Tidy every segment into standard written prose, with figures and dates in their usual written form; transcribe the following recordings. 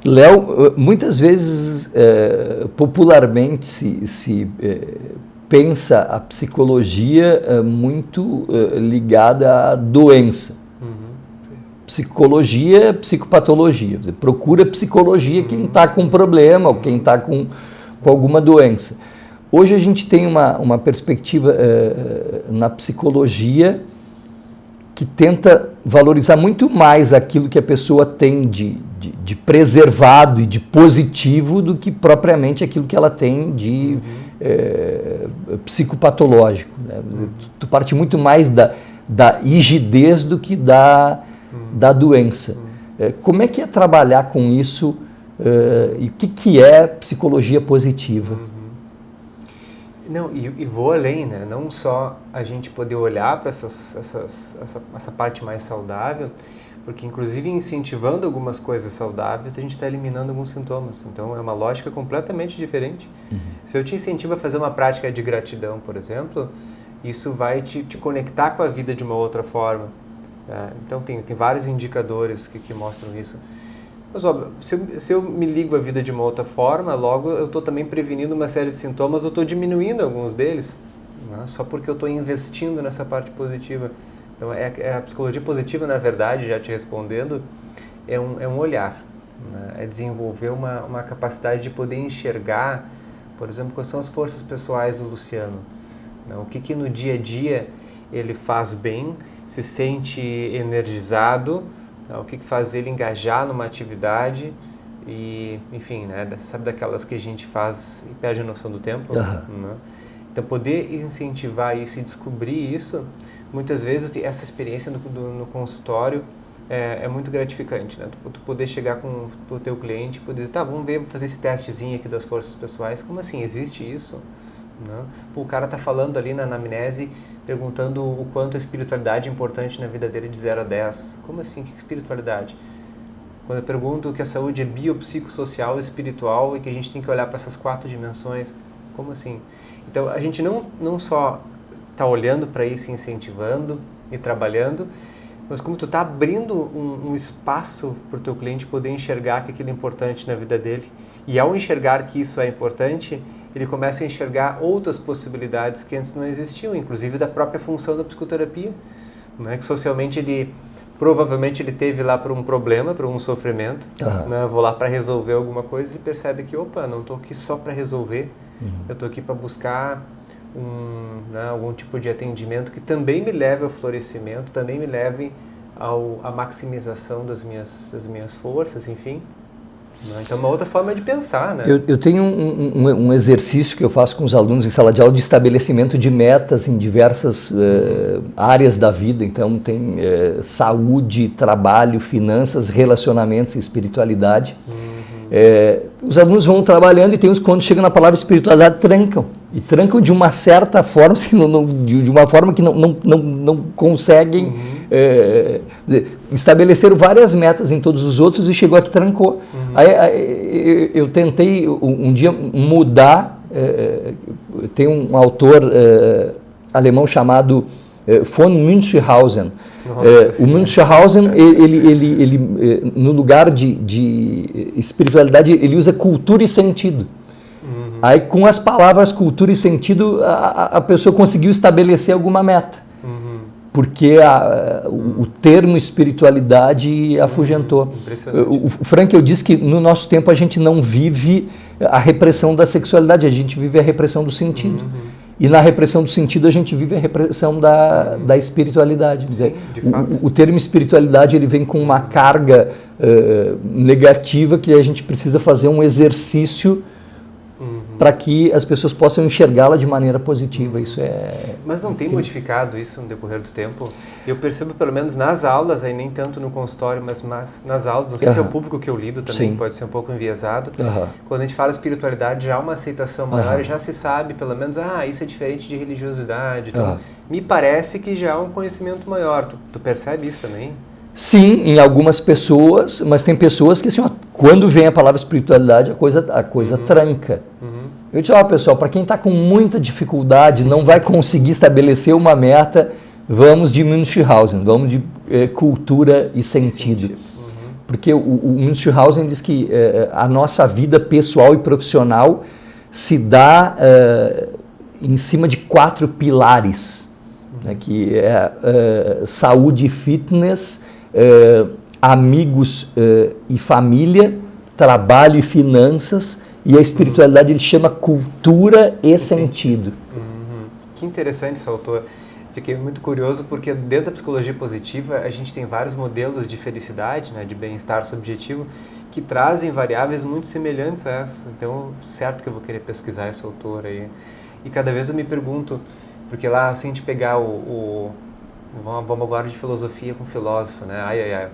Léo, muitas vezes, popularmente, se pensa a psicologia muito ligada à doença. Psicologia, psicopatologia. Você procura psicologia quem está com problema ou quem está com alguma doença. Hoje a gente tem uma perspectiva na psicologia que tenta valorizar muito mais aquilo que a pessoa tem de preservado e de positivo do que propriamente aquilo que ela tem de psicopatológico. Né? Tu parte muito mais da rigidez do que da doença. Como é que é trabalhar com isso e o que é psicologia positiva? Não, e vou além, né? Não só a gente poder olhar para essa parte mais saudável, porque inclusive incentivando algumas coisas saudáveis, a gente está eliminando alguns sintomas. Então é uma lógica completamente diferente. Se eu te incentivo a fazer uma prática de gratidão, por exemplo, isso vai te conectar com a vida de uma outra forma. Então tem vários indicadores que mostram isso. Mas óbvio, se eu me ligo à vida de uma outra forma, logo eu estou também prevenindo uma série de sintomas, eu estou diminuindo alguns deles, né? Só porque eu estou investindo nessa parte positiva. Então a psicologia positiva, na verdade, já te respondendo, é um olhar, né? É desenvolver uma capacidade de poder enxergar, por exemplo, quais são as forças pessoais do Luciano, né? O que no dia a dia ele faz bem, se sente energizado, o que faz ele engajar numa atividade e, enfim, né, sabe daquelas que a gente faz e perde a noção do tempo? Né? Então, poder incentivar isso e descobrir isso, muitas vezes essa experiência no consultório é muito gratificante, né? Tu poder chegar com o teu cliente e poder dizer, tá, vamos ver, vou fazer esse testezinho aqui das forças pessoais, como assim, existe isso? Né? Pô, o cara está falando ali na anamnese, perguntando o quanto a espiritualidade é importante na vida dele de 0 a 10. Como assim? Que espiritualidade? Quando eu pergunto que a saúde é biopsicossocial, espiritual e que a gente tem que olhar para essas 4 dimensões, como assim? Então, a gente não só está olhando para isso, incentivando e trabalhando, mas como tu está abrindo um espaço para o teu cliente poder enxergar que aquilo é importante na vida dele. E ao enxergar que isso é importante, ele começa a enxergar outras possibilidades que antes não existiam, inclusive da própria função da psicoterapia, né? Que socialmente provavelmente ele teve lá por um problema, por um sofrimento, né? Vou lá para resolver alguma coisa e percebe que, opa, não estou aqui só para resolver, eu estou aqui para buscar algum tipo de atendimento que também me leve ao florescimento, também me leve à maximização das minhas forças, enfim. Então, uma outra forma de pensar, né? Eu tenho um exercício que eu faço com os alunos em sala de aula de estabelecimento de metas em diversas áreas da vida. Então, tem saúde, trabalho, finanças, relacionamentos e espiritualidade. Os alunos vão trabalhando e tem uns quando chegam na palavra espiritualidade trancam. E trancam de uma certa forma, de uma forma que não conseguem estabeleceram várias metas em todos os outros e chegou aqui trancou. Aí eu tentei um dia mudar, tem um autor alemão chamado von Münchhausen. O Münchhausen, ele no lugar de espiritualidade, ele usa cultura e sentido. Aí com as palavras cultura e sentido, a pessoa conseguiu estabelecer alguma meta. Porque o termo espiritualidade afugentou. O Frankl disse que no nosso tempo a gente não vive a repressão da sexualidade, a gente vive a repressão do sentido. E na repressão do sentido a gente vive a repressão da espiritualidade. Sim, o termo espiritualidade ele vem com uma carga negativa que a gente precisa fazer um exercício para que as pessoas possam enxergá-la de maneira positiva. Isso é... Mas não tem modificado isso no decorrer do tempo? Eu percebo, pelo menos nas aulas, aí nem tanto no consultório, mas nas aulas, não sei se é o público que eu lido também, pode ser um pouco enviesado. Quando a gente fala espiritualidade, já há uma aceitação maior, já se sabe, pelo menos, isso é diferente de religiosidade. Então, me parece que já há um conhecimento maior. Tu percebe isso também? Sim, em algumas pessoas, mas tem pessoas que, assim, quando vem a palavra espiritualidade, a coisa tranca. Eu disse, pessoal, para quem está com muita dificuldade, não vai conseguir estabelecer uma meta, vamos de Münchhausen, vamos de cultura e sentido. porque o Münchhausen diz que a nossa vida pessoal e profissional se dá em cima de 4 pilares, né, que é saúde e fitness, amigos e família, trabalho e finanças, e a espiritualidade ele chama cultura e sentido. Que interessante esse autor. Fiquei muito curioso porque dentro da psicologia positiva a gente tem vários modelos de felicidade, né, de bem-estar subjetivo, que trazem variáveis muito semelhantes a essas. Então, certo que eu vou querer pesquisar esse autor aí. E cada vez eu me pergunto, porque lá, se a gente pegar vamos agora de filosofia com filósofo, né?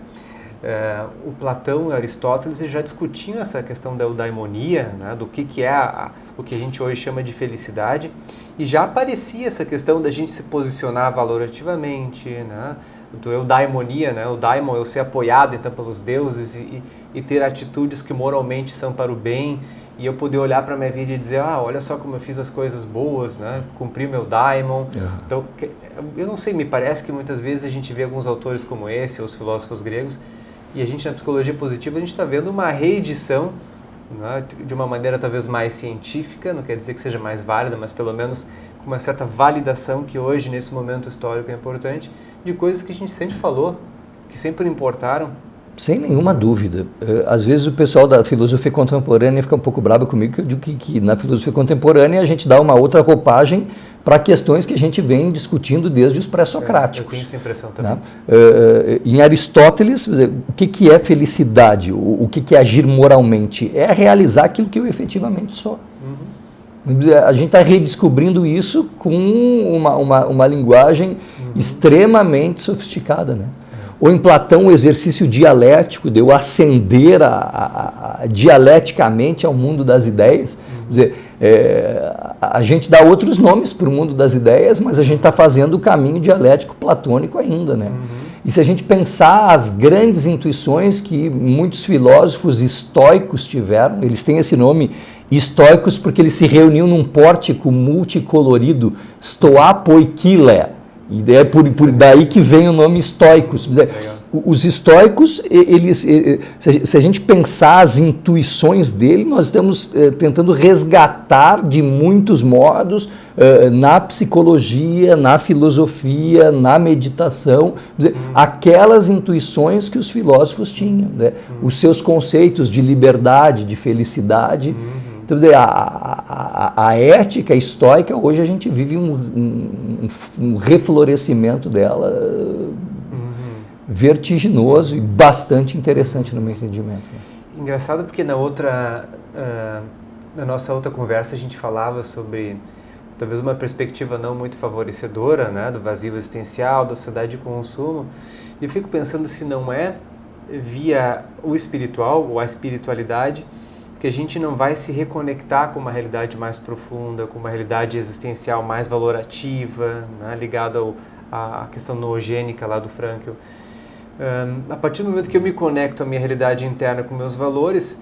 O Platão e Aristóteles já discutiam essa questão da eudaimonia, né? Do que é o que a gente hoje chama de felicidade, e já aparecia essa questão da gente se posicionar valorativamente, né? Do eudaimonia, né? O daimon, eu ser apoiado então pelos deuses e ter atitudes que moralmente são para o bem, e eu poder olhar para a minha vida e dizer, olha só como eu fiz as coisas boas, né? Cumpri o meu daimon. Então, eu não sei, me parece que muitas vezes a gente vê alguns autores como esse, os filósofos gregos, e a gente na psicologia positiva, a gente está vendo uma reedição, né, de uma maneira talvez mais científica, não quer dizer que seja mais válida, mas pelo menos com uma certa validação que hoje, nesse momento histórico, é importante, de coisas que a gente sempre falou, que sempre importaram. Sem nenhuma dúvida. Às vezes o pessoal da filosofia contemporânea fica um pouco bravo comigo, que eu digo que na filosofia contemporânea a gente dá uma outra roupagem para questões que a gente vem discutindo desde os pré-socráticos. Eu tenho essa impressão também. Né? Em Aristóteles, o que é felicidade? O que é agir moralmente? É realizar aquilo que eu efetivamente sou. A gente está redescobrindo isso com uma linguagem extremamente sofisticada, né? Ou em Platão, o exercício dialético de eu ascender dialeticamente ao mundo das ideias. Quer dizer, a gente dá outros nomes para o mundo das ideias, mas a gente está fazendo o caminho dialético platônico ainda, né? E se a gente pensar as grandes intuições que muitos filósofos estoicos tiveram, eles têm esse nome estoicos porque eles se reuniam num pórtico multicolorido, stoa poikile. E é por daí que vem o nome estoicos. Os estoicos, se a gente pensar as intuições dele, nós estamos tentando resgatar de muitos modos na psicologia, na filosofia, na meditação, aquelas intuições que os filósofos tinham, né? Os seus conceitos de liberdade, de felicidade. Então, a ética estoica, hoje a gente vive um reflorescimento dela vertiginoso e bastante interessante no meu entendimento. Engraçado porque na nossa outra conversa a gente falava sobre talvez uma perspectiva não muito favorecedora, né, do vazio existencial, da sociedade de consumo, e eu fico pensando se não é via o espiritual ou a espiritualidade que a gente não vai se reconectar com uma realidade mais profunda, com uma realidade existencial mais valorativa, né, ligada à questão noogênica lá do Frankl. A partir do momento que eu me conecto à minha realidade interna, com meus valores,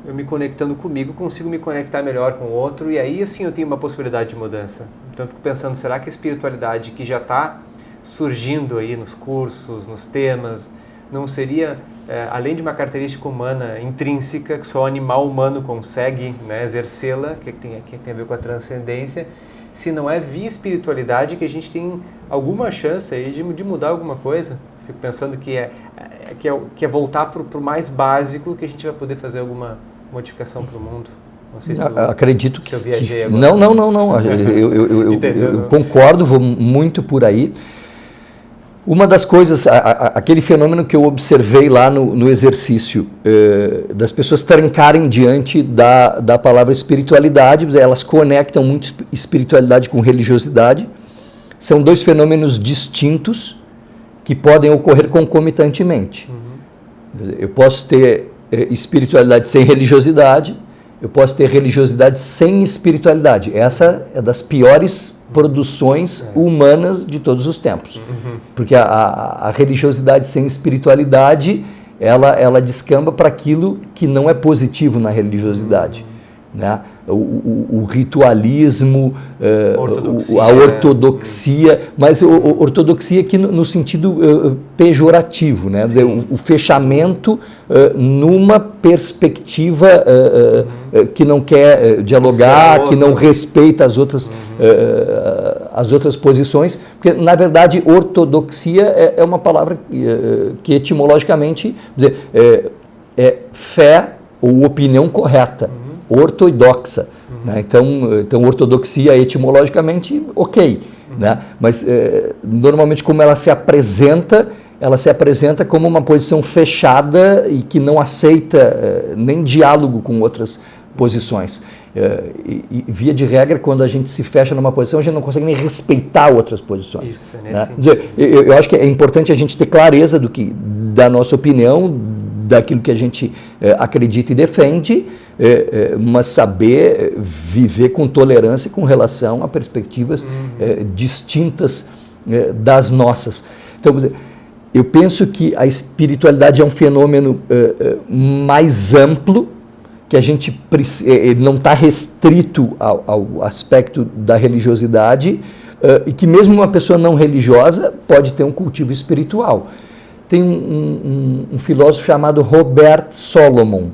eu me conectando comigo, consigo me conectar melhor com o outro, e aí assim eu tenho uma possibilidade de mudança. Então eu fico pensando, será que a espiritualidade que já está surgindo aí nos cursos, nos temas, não seria, além de uma característica humana intrínseca, que só o animal humano consegue, né, exercê-la, que tem a ver com a transcendência, se não é via espiritualidade que a gente tem alguma chance aí de mudar alguma coisa? Fico pensando que é voltar para o mais básico que a gente vai poder fazer alguma modificação para o mundo. Não sei se acredito que eu viajei agora. Não. Eu concordo, vou muito por aí. Uma das coisas, aquele fenômeno que eu observei lá no exercício, das pessoas trancarem diante da palavra espiritualidade, elas conectam muito espiritualidade com religiosidade. São dois fenômenos distintos que podem ocorrer concomitantemente. Eu posso ter espiritualidade sem religiosidade, eu posso ter religiosidade sem espiritualidade. Essa é das piores produções humanas de todos os tempos. Porque a religiosidade sem espiritualidade, ela descamba para aquilo que não é positivo na religiosidade. né? O ritualismo, ortodoxia, a ortodoxia, mas ortodoxia aqui no sentido pejorativo, né? O fechamento numa perspectiva que não quer dialogar, que não respeita as outras posições, porque na verdade ortodoxia é uma palavra que etimologicamente é fé ou opinião correta. Ortodoxa, né? Então ortodoxia etimologicamente ok, né? Mas normalmente como ela se apresenta como uma posição fechada e que não aceita nem diálogo com outras posições. E via de regra, quando a gente se fecha numa posição, a gente não consegue nem respeitar outras posições. Isso, né? Eu acho que é importante a gente ter clareza da nossa opinião, daquilo que a gente acredita e defende, mas saber viver com tolerância com relação a perspectivas distintas das nossas. Então, eu penso que a espiritualidade é um fenômeno mais amplo, que a gente ele não está restrito ao aspecto da religiosidade, e que mesmo uma pessoa não religiosa pode ter um cultivo espiritual. Tem um filósofo chamado Robert Solomon,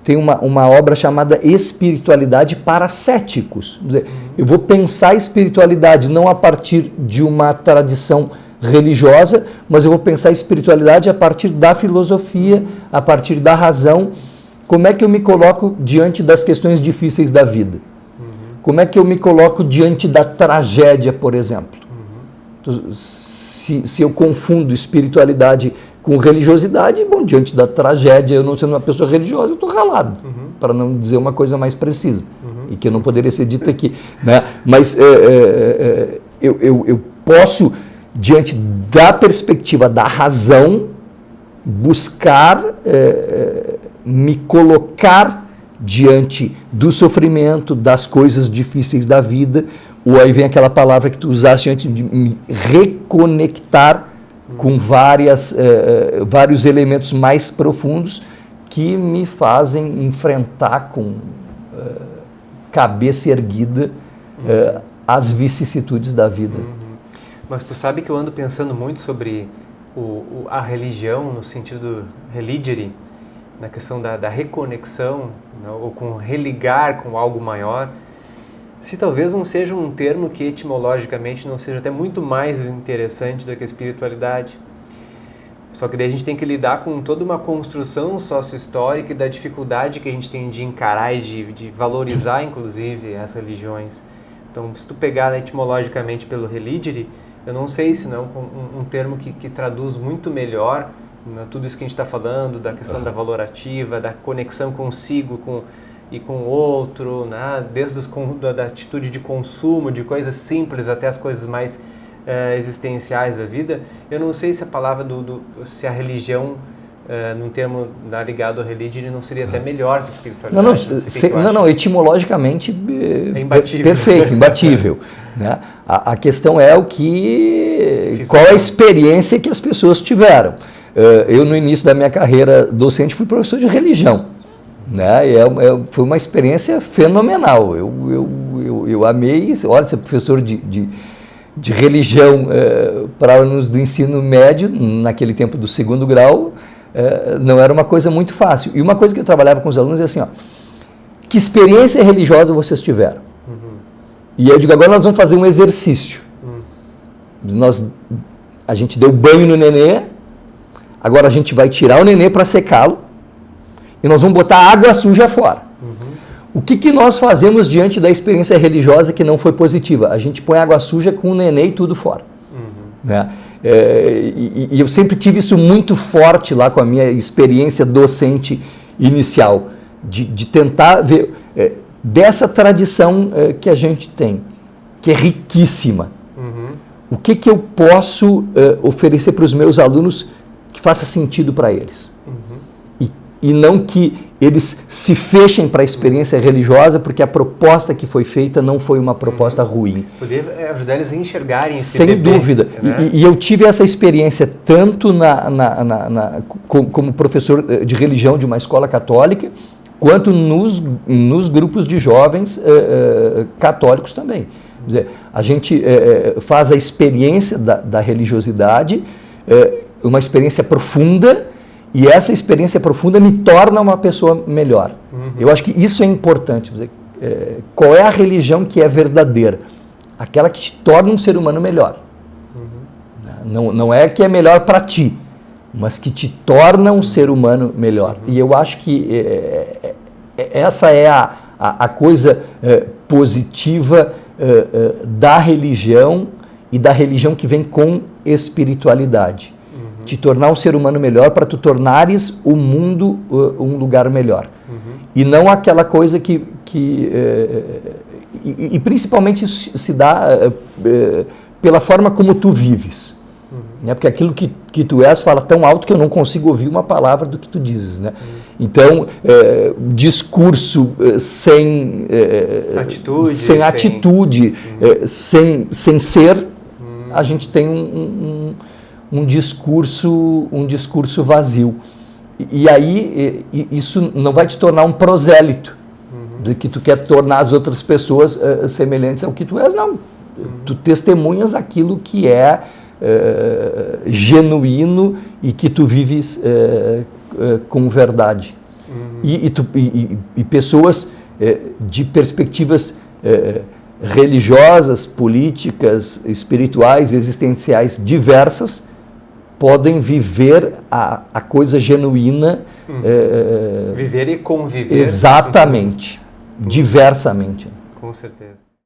tem uma obra chamada Espiritualidade para Céticos. Quer dizer, eu vou pensar a espiritualidade não a partir de uma tradição religiosa, mas eu vou pensar a espiritualidade a partir da filosofia, a partir da razão. Como é que eu me coloco diante das questões difíceis da vida? Como é que eu me coloco diante da tragédia, por exemplo? Se eu confundo espiritualidade com religiosidade, bom, diante da tragédia, eu não sendo uma pessoa religiosa, eu estou ralado, para não dizer uma coisa mais precisa, e que não poderia ser dita aqui, né? Mas eu posso, diante da perspectiva da razão, buscar me colocar diante do sofrimento, das coisas difíceis da vida, ou aí vem aquela palavra que tu usaste antes, de me reconectar com vários elementos mais profundos que me fazem enfrentar com cabeça erguida as vicissitudes da vida. Mas tu sabe que eu ando pensando muito sobre a religião, no sentido religere, na questão da reconexão, né, ou com religar com algo maior, se talvez não seja um termo que etimologicamente não seja até muito mais interessante do que a espiritualidade. Só que daí a gente tem que lidar com toda uma construção sócio-histórica e da dificuldade que a gente tem de encarar e de valorizar, inclusive, as religiões. Então, se tu pegar etimologicamente pelo religere, eu não sei se não é um termo que traduz muito melhor, né, tudo isso que a gente está falando, da questão da valorativa, da conexão consigo e com o outro, né, desde da atitude de consumo, de coisas simples até as coisas mais existenciais da vida. Eu não sei se a palavra se a religião, num termo ligado ao religere, não seria até melhor que a espiritualidade. Não, etimologicamente é imbatível. Perfeito, imbatível. Né? A questão é qual a experiência que as pessoas tiveram. Eu, no início da minha carreira docente, fui professor de religião. Né? Foi uma experiência fenomenal. Eu amei, olha, ser professor de religião para alunos do ensino médio, naquele tempo do 2º grau, não era uma coisa muito fácil. E uma coisa que eu trabalhava com os alunos é assim, que experiência religiosa vocês tiveram? E eu digo, agora nós vamos fazer um exercício. A gente deu banho no nenê, agora a gente vai tirar o nenê para secá-lo, e nós vamos botar água suja fora. O que nós fazemos diante da experiência religiosa que não foi positiva? A gente põe água suja com o nenê e tudo fora. Né? E eu sempre tive isso muito forte lá com a minha experiência docente inicial, de tentar ver dessa tradição que a gente tem, que é riquíssima. O que eu posso oferecer para os meus alunos que faça sentido para eles? E não que eles se fechem para a experiência religiosa, porque a proposta que foi feita não foi uma proposta ruim. Poder ajudar eles a enxergarem esse Sem dúvida. Né? E eu tive essa experiência tanto como professor de religião de uma escola católica, quanto nos grupos de jovens católicos também. Quer dizer, a gente faz a experiência da religiosidade, uma experiência profunda, e essa experiência profunda me torna uma pessoa melhor. Eu acho que isso é importante. Quer dizer, qual é a religião que é verdadeira? Aquela que te torna um ser humano melhor. Não é que é melhor para ti, mas que te torna um ser humano melhor. E eu acho que essa é a coisa positiva da religião, e da religião que vem com espiritualidade. Te tornar um ser humano melhor para tu tornares o mundo um lugar melhor. E não aquela coisa que principalmente isso se dá pela forma como tu vives. Né? Porque aquilo que tu és fala tão alto que eu não consigo ouvir uma palavra do que tu dizes. Né? Então, discurso sem atitude, sem ser, a gente tem um discurso vazio. E aí, isso não vai te tornar um prosélito, de que tu quer tornar as outras pessoas semelhantes ao que tu és, não. Tu testemunhas aquilo que é genuíno e que tu vives com verdade. E pessoas de perspectivas religiosas, políticas, espirituais, existenciais diversas podem viver a coisa genuína. Viver e conviver. Exatamente. Diversamente. Com certeza.